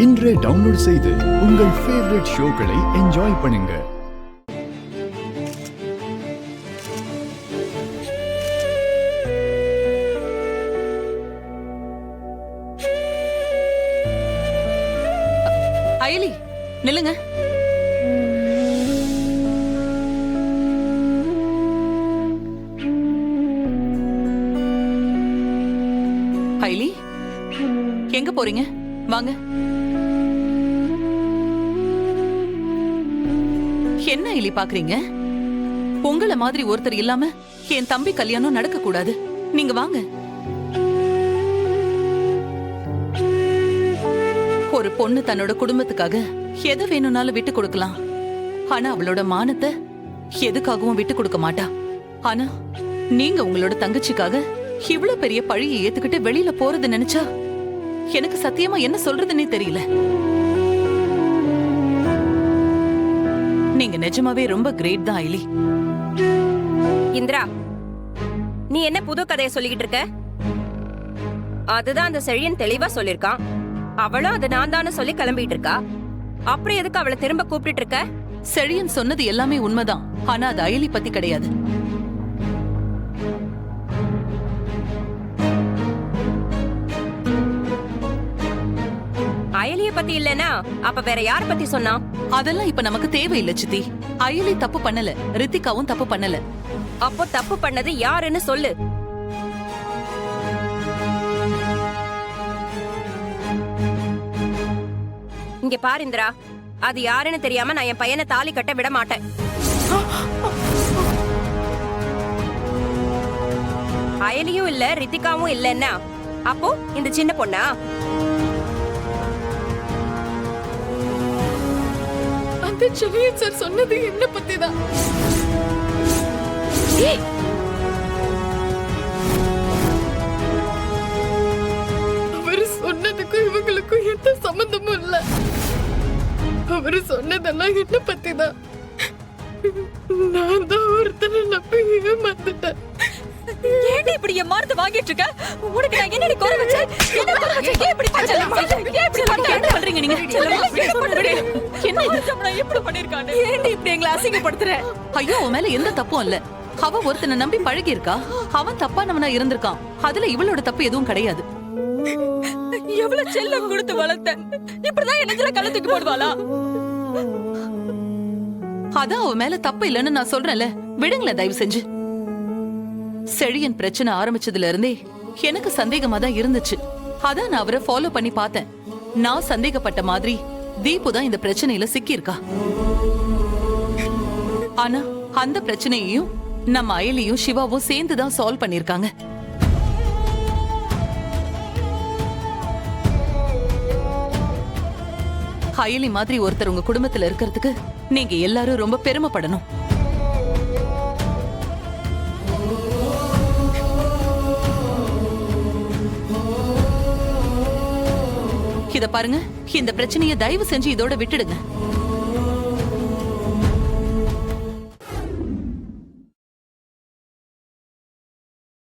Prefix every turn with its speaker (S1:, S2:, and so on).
S1: இன்றே டவுன்லோட் செய்து உங்கள் ஃபேவரட் ஷோக்களை என்ஜாய் பண்ணுங்க.
S2: அயலி நில்லுங்க. அயலி எங்க போறீங்க? வாங்க. என்ன அயலி பாக்குறீங்க? உங்கள மாதிரி ஒருத்தர் இல்லாம என் தம்பி கல்யாணம் நடக்க கூடாது. நீங்க வாங்க. ஒரு பொண்ணு தன்னோட குடும்பத்துக்காக எது வேணும்னாலும் விட்டு கொடுக்கலாம். ஆனா அவளோட மானத்தை எதுக்காகவும் விட்டு கொடுக்க மாட்டா. ஆனா நீங்க உங்களோட தங்கச்சிக்காக இவ்வளவு பெரிய பழியை ஏத்துக்கிட்டு வெளியில போறது நினைச்சா எனக்கு சத்தியமா என்ன சொல்றதுன்னே தெரியல. நீங்க நிஜமாவே ரொம்ப கிரேட் தான் அயலி.
S3: இந்திரா, நீ என்ன புது கதையை சொல்லிக்கிட்டு இருக்க? அதுதான் அந்த செழியன் தெளிவா சொல்லிருக்கான். அவளும் அது நான் தானே சொல்லி கிளம்பிட்டு இருக்கா. அப்புறம் எதுக்கு அவளை திரும்ப கூப்பிட்டு இருக்க?
S2: செழியன் சொன்னது எல்லாமே உண்மைதான். ஆனா அது அயலி பத்தி கிடையாது.
S3: அயலிய பத்தி இல்லனா அப்ப வேற யார பத்தி சொன்னா?
S2: அதெல்லாம் இப்ப நமக்கு தேவையில்லை சித்தி. அயலி தப்பு பண்ணல, ரித்திகாவும் தப்பு பண்ணல.
S3: அப்போ தப்பு பண்ணது யாருன்னு சொல்லு. இங்க பாரு இந்திரா, அது யாருன்னு தெரியாம நான் என் பையனை தாலி கட்ட விட மாட்டேன். அயலியும் இல்ல ரித்திகாவும் இல்லன்னா அப்போ இந்த சின்ன பொண்ணா?
S4: அந்த செழியன் சார் சொன்னது என்ன பத்திதான். அவரு சொன்னதுக்கும் இவங்களுக்கும் எந்த சம்பந்தமும் இல்ல. அவரு சொன்னதெல்லாம் என்ன பத்திதான். நான் தான் ஒருத்தனை நம்பி ஏமாந்துட்டேன்.
S3: ஏன் இப்படி ஏமாந்து வாங்கிட்டு இருக்க? உனக்கு நான் என்னடி குறை வச்சேன்? என்ன குறை வச்சேன்? ஏன் இப்படி
S2: என்ன பண்றீங்க நீங்க?
S3: என்ன நான் எப்படி பண்ணிருக்கானே? ஏன் இப்படி எங்களை அசிங்கப்படுத்துற?
S2: ஐயோ, உன் மேல எந்த தப்பும் இல்ல. அவ ஒருத்தனை நம்பி பழகி இருக்கா. அவன் தப்பானவனா இருந்திருக்கான். அதுல இவளோட தப்பு எதுவும் கிடையாது.
S3: எவ்வளவு செல்லம் கொடுத்து வளர்த்த, இப்படிதான் என்ன கழுத்துக்கு போடுவாளா?
S2: அதான் அவ மேல தப்பு இல்லன்னு நான் சொல்றேன்ல. விடுங்களேன் தயவு செஞ்சு. செழியன் பிரச்சனை ஆரம்பிச்சதுல இருந்தே எனக்கு சந்தேகமா தான் இருந்துச்சு. அதான் நான் அவரை ஃபாலோ பண்ணி பார்த்தேன். நான் சந்தேகப்பட்ட மாதிரி தீபு தான் இந்த பிரச்சனையில சிக்கி இருக்கா. ஆனா அந்த பிரச்சனையையும் நம்ம அயலியும் சிவாவும் சேர்ந்துதான் சால்வ் பண்ணிருக்காங்க. அயலி மாதிரி ஒருத்தர் உங்க குடும்பத்துல இருக்கிறதுக்கு நீங்க எல்லாரும் ரொம்ப பெருமைப்படணும். இத பாருங்க, இந்த பிரச்சனையை தயவு செஞ்சு இதோட விட்டுடுங்க.